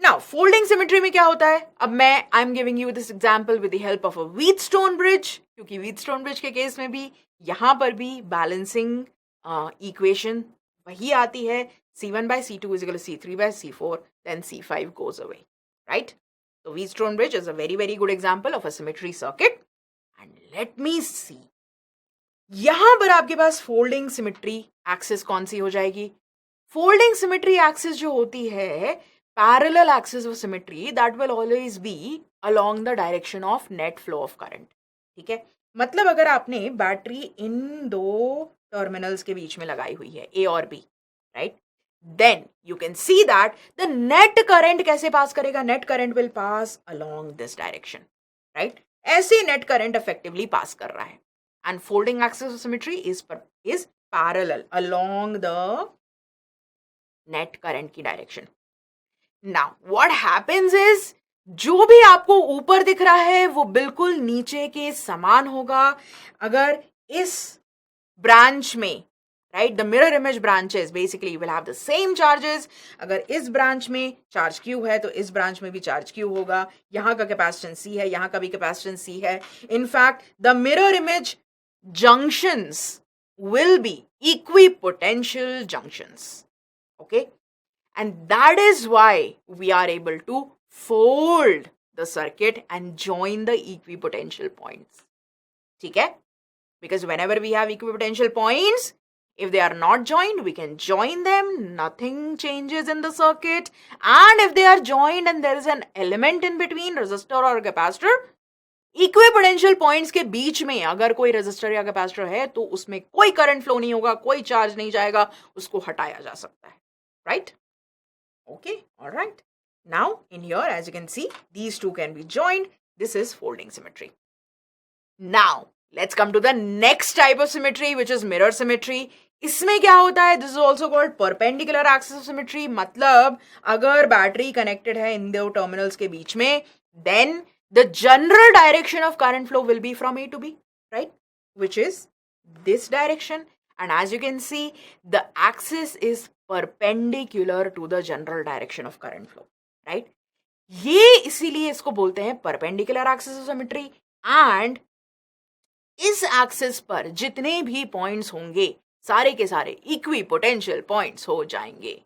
Now, folding symmetry में क्या होता है? अब मैं I'm giving you this example with the help of a Wheatstone bridge, क्योंकि Wheatstone bridge के case में भी यहाँ पर भी balancing equation वही आती है. C1 by C2 is equal to C3 by C4, then C5 goes away, right? So Wheatstone bridge is a very, very good example of a symmetry circuit. And let me see. यहां पर आपके पास folding symmetry axis कौन सी हो जाएगी? Folding symmetry axis जो होती है, parallel axis of symmetry, that will always be along the direction of net flow of current. ठीक है, मतलब अगर आपने बैटरी इन दो टर्मिनल्स के बीच में लगाई हुई है, A और B, right? Then you can see that the net current कैसे पास करेगा? Net current will pass along this direction, right? ऐसे net current effectively pass कर रहा है. And folding axis of symmetry is parallel along the net current की direction. Now what happens is, जो भी आपको ऊपर दिख रहा है वो बिल्कुल नीचे के समान होगा. अगर इस ब्रांच में, right, the mirror image branches basically will have the same charges. अगर इस ब्रांच में चार्ज Q है तो इस ब्रांच में भी चार्ज Q होगा. यहाँ का कैपेसिटेंस C है, यहाँ का भी कैपेसिटेंस C है. In fact, the mirror image junctions will be equipotential junctions. Okay? And that is why we are able to fold the circuit and join the equipotential points. ठीक है? Because whenever we have equipotential points, if they are not joined, we can join them. Nothing changes in the circuit. And if they are joined and there is an element in between, resistor or capacitor, equipotential points के बीच में अगर कोई resistor या capacitor है तो उसमें कोई current flow नहीं होगा, कोई charge नहीं जाएगा, उसको हटाया जा सकता है. Right? Okay, all right. Now, in here, as you can see, these two can be joined. This is folding symmetry. Now, let's come to the next type of symmetry, which is mirror symmetry. इसमें क्या होता है? This is also called perpendicular axis of symmetry. मतलब अगर battery connected है इन दो terminals के बीच में, then the general direction of current flow will be from A to B, right? Which is this direction. And as you can see, the axis is perpendicular to the general direction of current flow, right? ये इसीलिए इसको बोलते हैं perpendicular axis of symmetry. And इस axis पर जितने भी points होंगे सारे के सारे इक्विपोटेंशियल पॉइंट्स हो जाएंगे.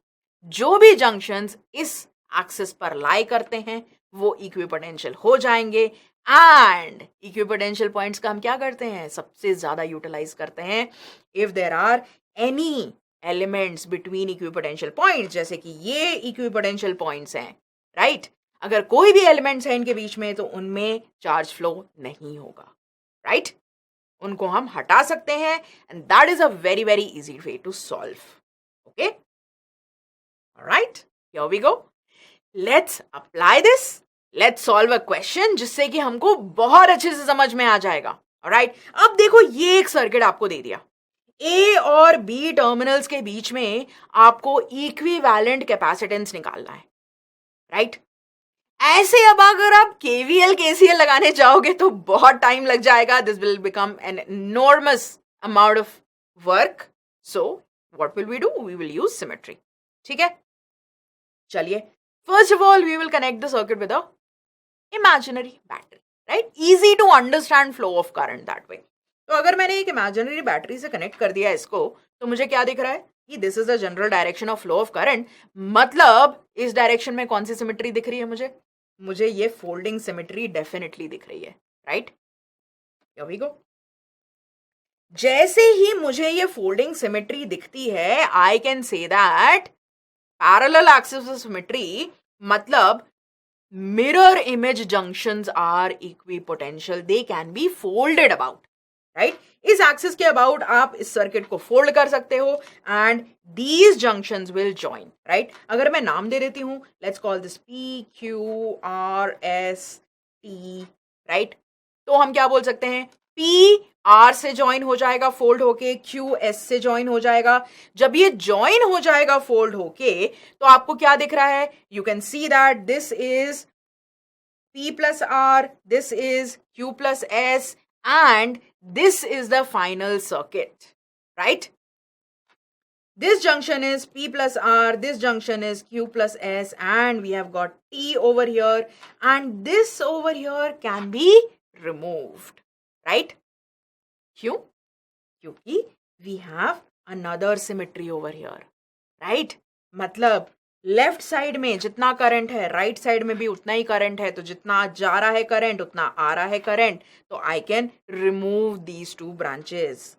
जो भी जंक्शंस इस एक्सिस पर लाई करते हैं वो इक्विपोटेंशियल हो जाएंगे. एंड इक्विपोटेंशियल पॉइंट्स का हम क्या करते हैं? सबसे ज्यादा यूटिलाइज करते हैं if there are any elements between equipotential points, जैसे कि ये इक्विपोटेंशियल पॉइंट्स हैं, राइट? अगर कोई भी एलिमेंट्स है इनके बीच में तो उनमें चार्ज फ्लो नहीं होगा, राइट? उनको हम हटा सकते हैं. And that is a very very easy way to solve. Okay, alright, here we go. Let's apply this. Let's solve a question जिससे कि हमको बहुत अच्छे से समझ में आ जाएगा. ऑलराइट, अब देखो ये एक सर्किट आपको दे दिया. ए और बी टर्मिनल्स के बीच में आपको इक्विवेलेंट कैपेसिटेंस निकालना है, राइट? ऐसे अब अगर आप KVL KCL लगाने जाओगे तो बहुत टाइम लग जाएगा. This will become an enormous amount of work. So what will we do? We will use symmetry. ठीक है, चलिए. First of all, we will connect the circuit with a imaginary battery. Right? Easy to understand flow of current that way. तो अगर मैंने एक imaginary battery से connect कर दिया इसको, तो मुझे क्या दिख रहा है कि this is the general direction of flow of current. मतलब इस डायरेक्शन में कौन सी सिमेट्री दिख रही है मुझे ये फोल्डिंग सिमेट्री डेफिनेटली दिख रही है. Right, here we go. जैसे ही मुझे ये फोल्डिंग सिमेट्री दिखती है, I can say that parallel axis of symmetry मतलब mirror image junctions are equipotential. They can be folded about. Right, इस एक्सिस के अबाउट आप इस सर्किट को फोल्ड कर सकते हो and these junctions will join. Right, अगर मैं नाम दे देती हूं, let's call this PQRST. Right, तो हम क्या बोल सकते हैं, P R से ज्वाइन हो जाएगा फोल्ड होके, Q S से ज्वाइन हो जाएगा. जब ये ज्वाइन हो जाएगा फोल्ड होके, तो आपको क्या दिख रहा है, you can see that this is P plus R, this is Q plus S, and this is the final circuit, right? This junction is P plus R, this junction is Q plus S, and we have got T over here, and this over here can be removed, right? क्यों? क्योंकि we have another symmetry over here, right? मतलब left side में जितना current है, right side में भी उतना ही current है. तो जितना जा रहा है करंट उतना आ रहा है करंट. तो I can remove these two branches.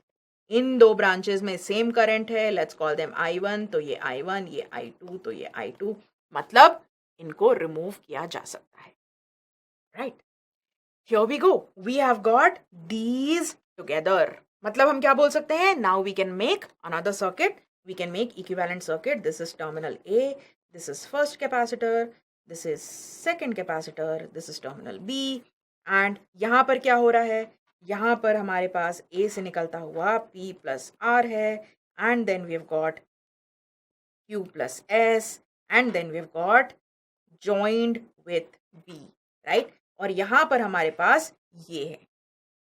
इन दो ब्रांचेस में सेम करंट है, लेट्स कॉल देम I1. तो ये I1, ये I2, तो ये I2. मतलब इनको रिमूव किया जा सकता है. Right, here we go. We have got these together. मतलब हम क्या बोल सकते हैं, now we can make another circuit. We can make equivalent circuit. This is terminal A, this is first capacitor, this is second capacitor, this is terminal B, and यहाँ पर क्या हो रहा है, यहाँ पर हमारे पास A से निकलता हुआ P plus R है, and then we have got Q plus S, and then we have got joined with B, right? और यहाँ पर हमारे पास ये है.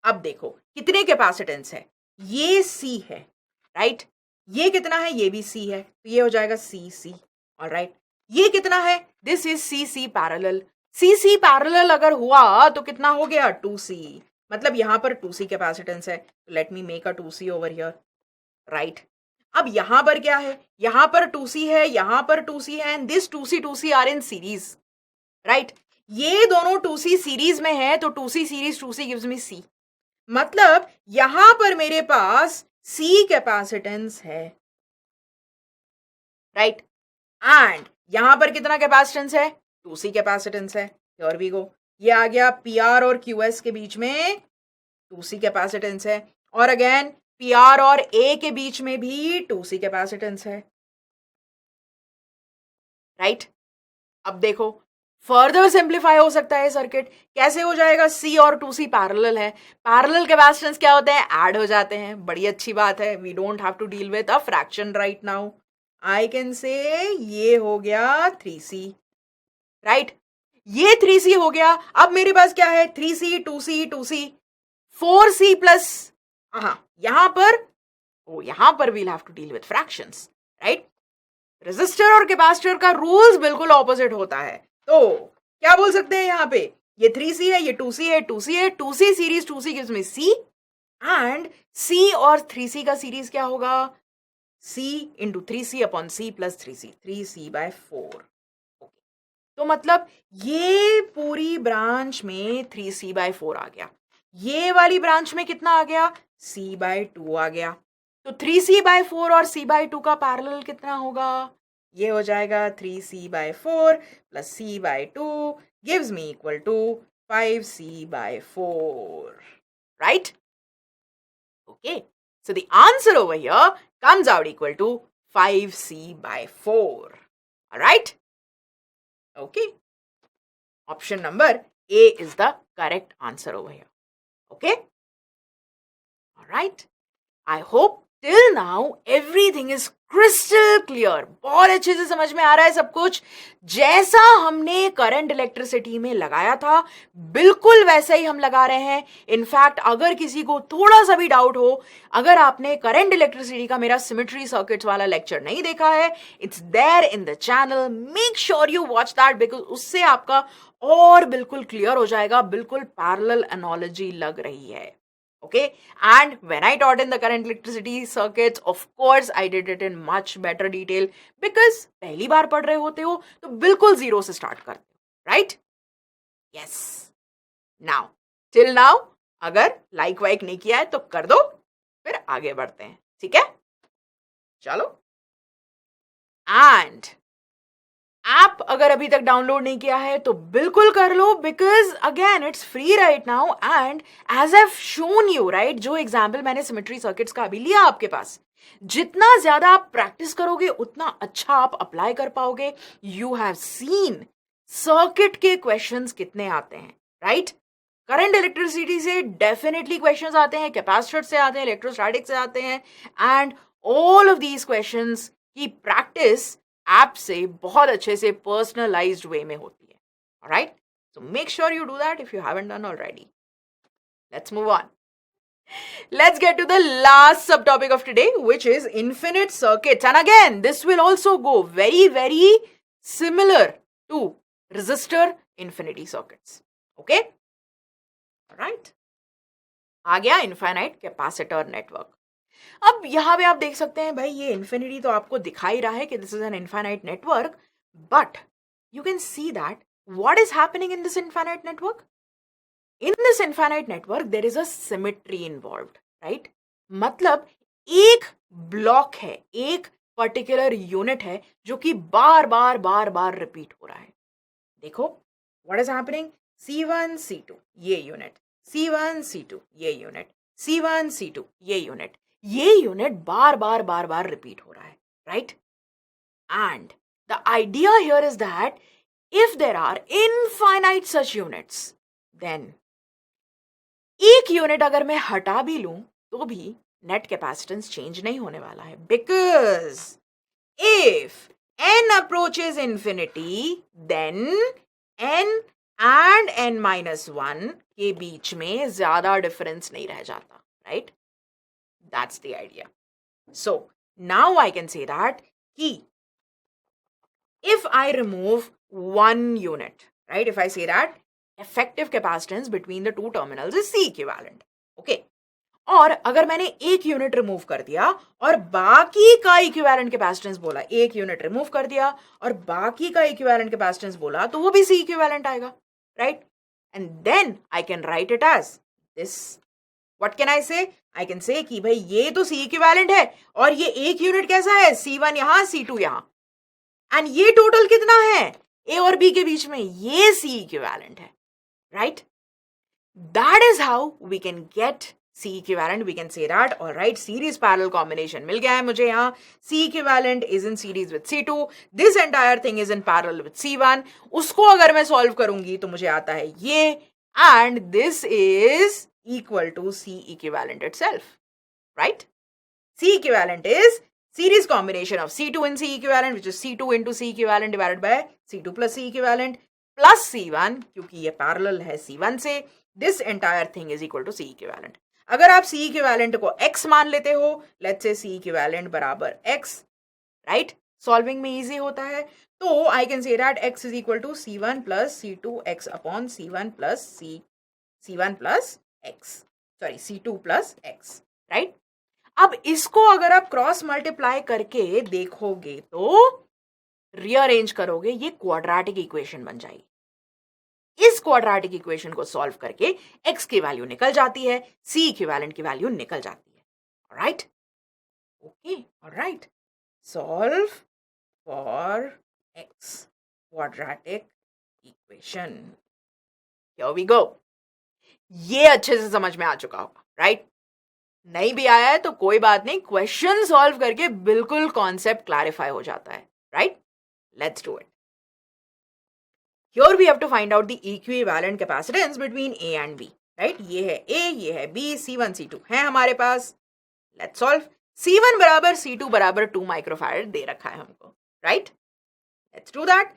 अब देखो कितने कैपेसिटेंस है, ये C है, राइट? ये कितना है, ये भी C है, तो ये हो जाएगा CC. ऑलराइट, ये कितना है, this is CC parallel. CC parallel अगर हुआ तो कितना हो गया, 2C. मतलब यहां पर 2C कैपेसिटेंस है. Late me make a 2C over here. Right, अब यहां पर क्या है, यहां पर 2C है, यहां पर 2C है, and this 2C are in series. Right, ये दोनों 2C सीरीज में है, तो 2C series 2C gives me C. मतलब यहां पर मेरे पास C कैपेसिटेंस है. राइट, एंड यहां पर कितना कैपेसिटेंस है, 2C कैपेसिटेंस है. Here we go. ये आ गया PR और QS के बीच में 2C कैपेसिटेंस है, और अगेन PR और A के बीच में भी 2C कैपेसिटेंस है. राइट, अब देखो फर्दर सिंप्लीफाई हो सकता है सर्किट. कैसे हो जाएगा, C और 2C पैरेलल है, पैरेलल कैपेसिटेंस क्या होते हैं, ऐड हो जाते हैं. बड़ी अच्छी बात है, we don't have to deal with a fraction right now. I can say ये हो गया 3C. राइट, ये 3C हो गया. अब मेरे पास क्या है, 3C 2C 2C 4C plus, हाँ यहां पर we'll have to deal with fractions. Right, resistor और कैपेसिटर का रूल्स बिल्कुल ऑपोजिट होता है. तो क्या बोल सकते हैं यहाँ पे, ये 3C है, ये 2C है, 2C है, 2C series 2C gives me C, and C और 3C का सीरीज क्या होगा, C into 3C upon C plus 3C, 3C/4. तो मतलब ये पूरी ब्रांच में 3C/4 आ गया. ये वाली ब्रांच में कितना आ गया, C/2 आ गया. तो 3C/4 और C/2 का पैरेलल कितना होगा, ये हो जाएगा 3C/4 plus C/2 gives me equal to 5C/4. Right? Okay. So the answer over here comes out equal to 5C/4. Alright? Okay. Option number A is the correct answer over here. Okay? Alright. I hope till now everything is crystal clear. बहुत अच्छे से समझ में आ रहा है सब कुछ. जैसा हमने करंट इलेक्ट्रिसिटी में लगाया था बिल्कुल वैसा ही हम लगा रहे हैं. इनफैक्ट अगर किसी को थोड़ा सा भी डाउट हो, अगर आपने करंट इलेक्ट्रिसिटी का मेरा सिमेट्री सर्किट्स वाला लेक्चर नहीं देखा है, it's there in the channel. Make sure you watch that, because उससे आपका और बिल्कुल क्लियर हो जाएगा. बिल्कुल पैरेलल एनालॉजी लग रही है. Okay, and when I taught in the current electricity circuits, of course I did it in much better detail, because पहली बार पढ़ रहे होते हो तो बिल्कुल जीरो से स्टार्ट करते हो, right? Yes. Now, till now, अगर लाइक वाइक नहीं किया है तो कर दो, फिर आगे बढ़ते हैं. ठीक है, चलो. एंड ऐप अगर अभी तक डाउनलोड नहीं किया है तो बिल्कुल कर लो, because again it's free right now. And as I shown you, right, जो एग्जाम्पल मैंने सिमेट्री सर्किट्स का अभी लिया आपके पास, जितना ज्यादा आप प्रैक्टिस करोगे उतना अच्छा आप अप्लाई कर पाओगे. यू हैव सीन सर्किट के क्वेश्चंस कितने आते हैं, राइट? करंट इलेक्ट्रिसिटी से डेफिनेटली क्वेश्चंस आते हैं, कैपेसिटर से आते हैं, इलेक्ट्रोस्टैटिक से आते हैं. And all of these questions की प्रैक्टिस ऐप से बहुत अच्छे से पर्सनलाइज्ड वे में होती है. Alright, so make sure you do that if you haven't done already. Let's move on. Let's get to the last subtopic of today, which is infinite circuits. And again, this will also go very, very similar to resistor infinity circuits. Okay? Alright. आ गया infinite capacitor network. अब यहां पे आप देख सकते हैं भाई, ये infinity तो आपको दिखाई रहा है कि this is an infinite network, but you can see that what is happening in this infinite network? In this infinite network, there is a symmetry involved, right? मतलब एक ब्लॉक है, एक पर्टिकुलर यूनिट है जो कि बार बार रिपीट हो रहा है. देखो, what is happening? C1, C2 ये यूनिट, C1, C2 ये यूनिट, C1, C2 ये यूनिट बार बार रिपीट हो रहा है, right? And the idea here is that if there are infinite such units, then एक यूनिट अगर मैं हटा भी लूं तो भी नेट कैपेसिटेंस चेंज नहीं होने वाला है, because if n approaches infinity then n and n-1 के बीच में ज्यादा डिफरेंस नहीं रह जाता, right? That's the idea. So now I can say that कि if I remove one unit, right? If I say that effective capacitance between the two terminals is C equivalent, okay? और अगर मैंने एक unit remove कर दिया और बाकी का इक्विवेलेंट कैपेसिटेंस बोला, एक यूनिट रिमूव कर दिया और बाकी का इक्विवेलेंट कैपेसिटेंस बोला, तो वो भी C इक्विवेलेंट आएगा, right? And then I can write it as this. What can I say? I can से कि भाई ये तो C इक्विवेलेंट है और ये एक यूनिट कैसा है, C1 यहां, C2 यहां, एंड ये टोटल कितना है ए और बी के बीच में, ये C इक्विवेलेंट है, right? That is how we can get C equivalent. We can say that, all right, series parallel combination मिल गया है मुझे यहाँ. C equivalent is in series with C2. This entire thing is in parallel with C1. उसको अगर मैं solve करूंगी तो मुझे आता है ये, and this is equal to C equivalent itself, right? C equivalent is series combination of C2 and C equivalent, which is C2 into C equivalent divided by C2 plus C equivalent plus C1, क्योंकि ये parallel है C1 से. This entire thing is equal to C equivalent. अगर आप C equivalent को x मान लेते हो, लेट्स से C इक्विवेलेंट बराबर x, राइट? सॉल्विंग में इजी होता है, तो I can say that x is equal to C1 plus C2 x upon C1 plus x, sorry C2 plus x, right? अब इसको अगर आप क्रॉस मल्टीप्लाई करके देखोगे तो रीअरेंज करोगे, ये क्वाड्रेटिक इक्वेशन बन जाएगी. इस क्वाड्रेटिक इक्वेशन को सॉल्व करके x की वैल्यू निकल जाती है, C इक्विवेलेंट की वैल्यू निकल जाती है, alright? Okay, alright. Solve for x quadratic equation. Here we go. ये अच्छे से समझ में आ चुका होगा, राइट? नहीं भी आया है तो कोई बात नहीं, क्वेश्चन सॉल्व करके बिल्कुल कॉन्सेप्ट क्लैरिफाई हो जाता है, right? Let's do it. Here we have to find out the equivalent capacitance between A and B, right? ये है A, ये है B, C1, C2 है हमारे पास. Let's solve. C1 बराबर C2 बराबर 2 माइक्रोफैरड दे रखा है हमको, right? Let's do that.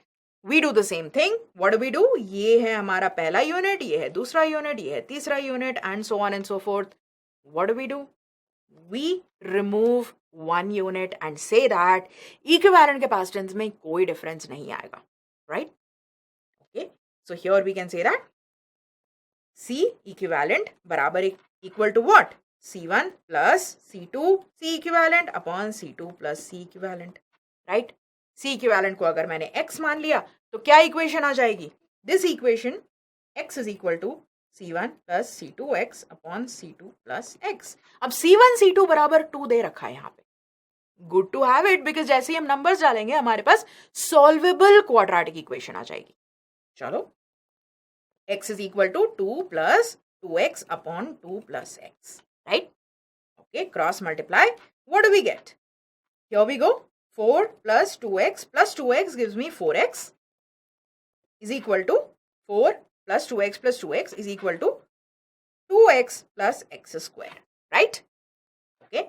We do the same thing. What do we do? ये है हमारा पहला यूनिट, ये है दूसरा यूनिट, ये है तीसरा unit, and so on and so forth. What do we do? We remove one unit and say that equivalent capacitance में कोई difference नहीं आएगा, right? Okay, so here we can say that C equivalent बराबर equal to what? C1 plus C2 C equivalent upon C2 plus C equivalent, right? C equivalent को अगर मैंने X मान लिया तो क्या equation आ जाएगी? This equation X is equal to C1 plus C2x upon C2 plus x. अब C1 C2 बराबर 2 दे रखा है यहाँ पे. Good to have it, because जैसे ही हम नंबर्स डालेंगे हमारे पास सॉल्वेबल क्वाड्रेटिक इक्वेशन आ जाएगी. चलो, x is equal to 2 plus 2x upon 2 plus x, right? Okay, cross multiply. What do we get? Here we go. 4 plus 2x gives me 4x is equal to 4 plus 2x is equal to 2x plus x square, right? Okay,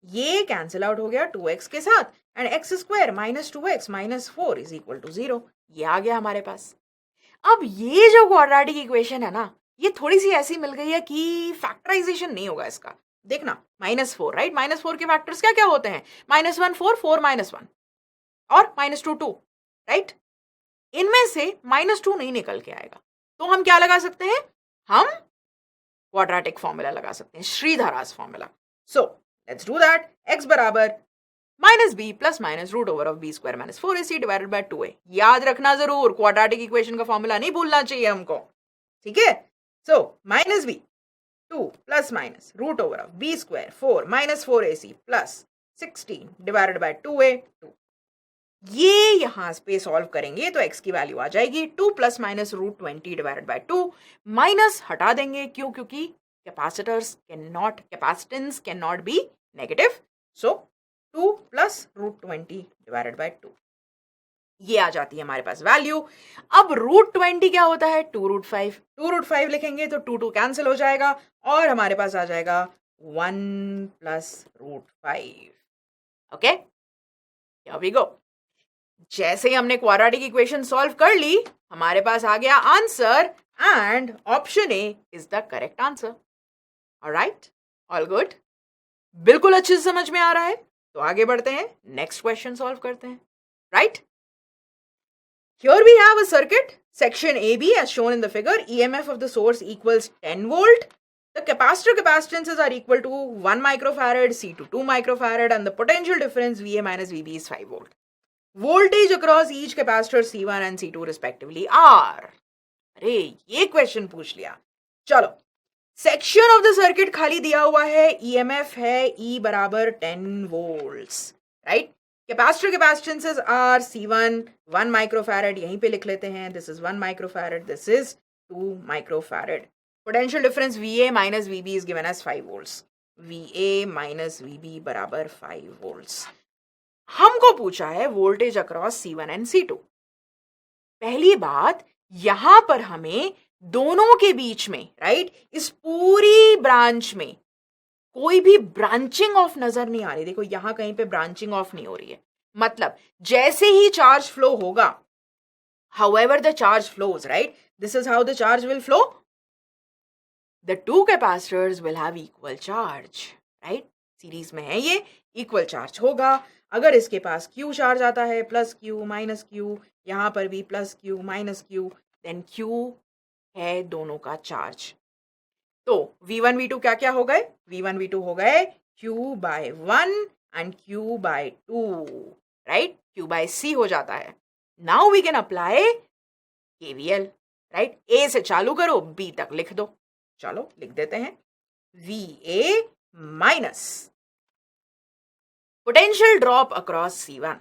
ये cancel out हो गया 2x के साथ, and x square minus 2x minus 4 is equal to 0. ये आ गया हमारे पास. अब ये जो क्वाड्रेटिक इक्वेशन है ना, ये थोड़ी सी ऐसी मिल गई है कि फैक्टराइजेशन नहीं होगा इसका. देखना, -4, राइट? -4 के फैक्टर्स क्या क्या होते हैं? -1 4, 4 -1 और -2 2, राइट? इनमें से -2 नहीं निकल के आएगा, तो हम क्या लगा सकते हैं? हम क्वाड्रेटिक फॉर्मूला लगा सकते हैं, Sridhara's formula. So let's do that. x बराबर -b plus minus root over of b square minus 4ac divided by 2a. याद रखना जरूर, क्वाड्रेटिक इक्वेशन का फॉर्मूला नहीं भूलना चाहिए हमको, ठीक है? So -b 2 plus minus root over of b square 4 minus 4ac plus 16 divided by 2a 2. ये यहां पे सॉल्व करेंगे तो x की वैल्यू आ जाएगी 2 plus minus root 20 divided by 2. Minus हटा देंगे, क्यों? क्योंकि capacitance can not be negative. So 2 plus root 20 divided by 2, ये आ जाती है हमारे पास वैल्यू. अब रूट 20 क्या होता है? 2√5. 2√5 लिखेंगे तो 2 कैंसिल हो जाएगा और हमारे पास आ जाएगा 1 plus root 5. Okay, here we go. जैसे ही हमने क्वाड्रेटिक इक्वेशन सॉल्व कर ली, हमारे पास आ गया answer, and option A is the correct answer. Alright, all good, बिल्कुल अच्छे से समझ में आ रहा है. तो आगे बढ़ते हैं, नेक्स्ट क्वेश्चन सॉल्व करते हैं, right? Here we have a circuit, section AB as shown in the figure. EMF of the source equals 10 volt. The capacitor capacitances are equal to 1 microfarad, C to 2 microfarad, and the potential difference VA minus VB is 5 volt. Voltage across each capacitor C1 and C2 respectively are. अरे ये question पूछ लिया. चलो, section of the circuit खाली दिया हुआ है, EMF है E बराबर 10 volts, राइट? Capacitor capacitances are C1 1 microfarad, यहीं पे लिख लेते हैं. This is 1 microfarad, this is 2 microfarad. Potential difference VA minus VB is given as 5 volts. VA minus VB बराबर 5 volts. हमको पूछा है voltage across C1 and C2. पहली बात, यहां पर हमें दोनों के बीच में, राइट, इस पूरी ब्रांच में कोई भी ब्रांचिंग ऑफ नजर नहीं आ रही. देखो यहां कहीं पे ब्रांचिंग ऑफ नहीं हो रही है, मतलब जैसे ही चार्ज फ्लो होगा, however the charge flows, right, this is how the charge will flow. The two capacitors will have equal charge, right? Series में है ये, इक्वल चार्ज होगा. अगर इसके पास Q चार्ज आता है, प्लस Q माइनस Q, यहां पर भी plus Q minus Q, then Q है दोनों का चार्ज. तो V1 V2 क्या क्या हो गए? V1 V2 हो गए Q by 1 and Q by 2, right? Q by C हो जाता है. Now we can apply KVL, right? A से चालू करो, B तक लिख दो. चलो लिख देते हैं. VA minus potential drop across C1,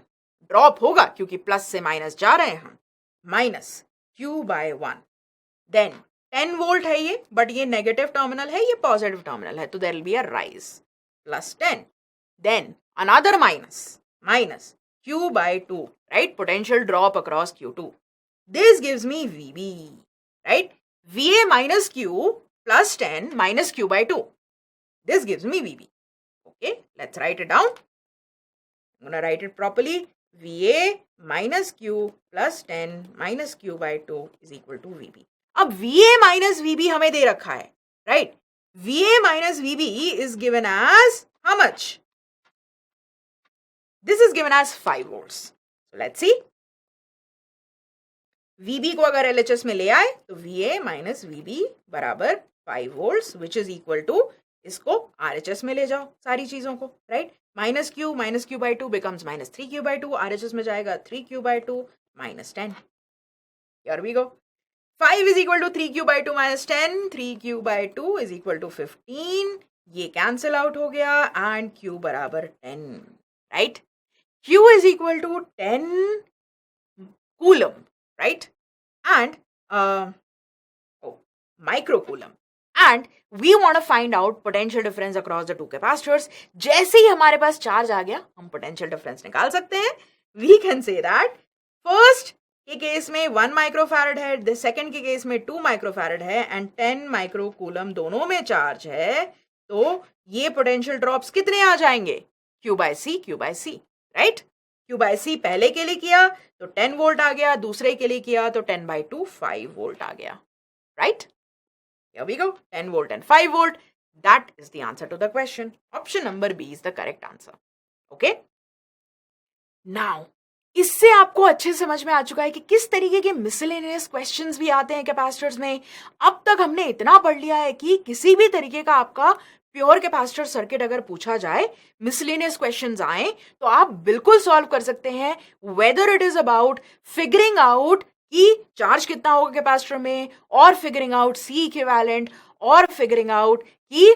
drop होगा क्योंकि प्लस से माइनस जा रहे हैं हम, minus Q by 1. Then 10 volt है ये, बट ये नेगेटिव टर्मिनल है, ये पॉजिटिव टर्मिनल है, तो there will be a rise, plus 10. Then another minus Q by 2, right? Potential drop across Q2. This gives me VB, right? VA minus Q plus 10 minus Q by 2. This gives me VB. Okay, let's write it down. I'm going to write it properly. VA minus Q plus 10 minus Q by 2 is equal to VB. अब VA minus VB हमें दे रखा है, right? VA minus VB is given as how much? This is given as 5 volts. So let's see. VB को अगर LHS में ले आए तो VA minus VB बराबर 5 volts, which is equal to, इसको RHS में ले जाओ सारी चीजों को, right? minus Q by 2 becomes minus 3Q by 2. RHS में जाएगा 3Q by 2 minus 10. Here we go. 5 is equal to 3Q by 2 minus 10. 3Q by 2 is equal to 15. ये cancel out हो गया and Q बराबर 10, right? Q is equal to 10 coulomb, right? And microcoulomb. And we want to find out potential difference across the two capacitors. जैसे ही हमारे पास charge आ गया हम potential difference निकाल सकते हैं. We can say that first के case में 1 माइक्रोफैरड है, the second के केस में 2 माइक्रोफैरड है and 10 माइक्रोकूलम दोनों में चार्ज है. तो ये पोटेंशियल ड्रॉप्स कितने आ जाएंगे? Q by C, right? Q by C पहले के लिए किया तो 10 वोल्ट आ गया, दूसरे के लिए किया तो 10 by 2 5 वोल्ट आ गया, right? Here we go, 10 volt and 5 volt. That is the answer to the question. Option number B is the correct answer. Okay? Now, इससे आपको अच्छे समझ में आ चुका है कि किस तरीके के मिसलेनियस क्वेश्चंस भी आते हैं कैपेसिटर्स में. अब तक हमने इतना पढ़ लिया है कि किसी भी तरीके का आपका प्योर कैपेसिटर सर्किट अगर पूछा जाए, मिसलेनियस क्वेश्चंस आए तो आप बिल्कुल सॉल्व कर सकते हैं. Whether it is about figuring out कि चार्ज कितना होगा कैपेसिटर में, और फिगरिंग आउट सी इक्विवेलेंट, और फिगरिंग आउट कि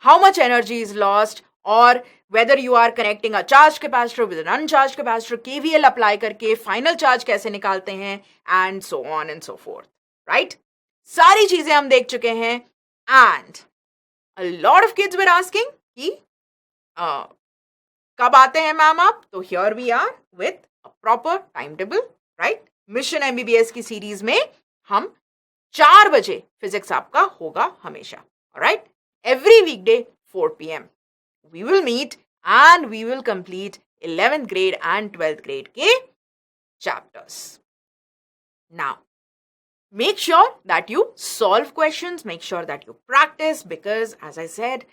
how much energy is lost, और whether you are connecting a charged capacitor with an uncharged capacitor, KVL apply करके final charge कैसे निकालते हैं, and so on and so fourth, right? सारी चीजें हम देख चुके हैं. And a lot of kids were asking कि कब आते हैं मैम आप? तो here we are with a proper timetable, right? Mission MBBS की सीरीज में हम 4 बजे फिजिक्स आपका होगा हमेशा, alright? Every weekday 4 PM. We will meet and we will complete 11th grade and 12th grade के chapters. Now, make sure that you solve questions, make sure that you practice, because as I said,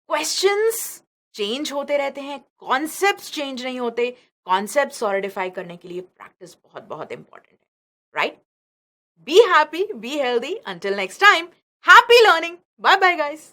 questions change होते रहते हैं, concepts change नहीं होते. Concepts solidify करने के लिए practice बहुत बहुत important है, right? Be happy, be healthy. Until next time, happy learning. Bye bye guys.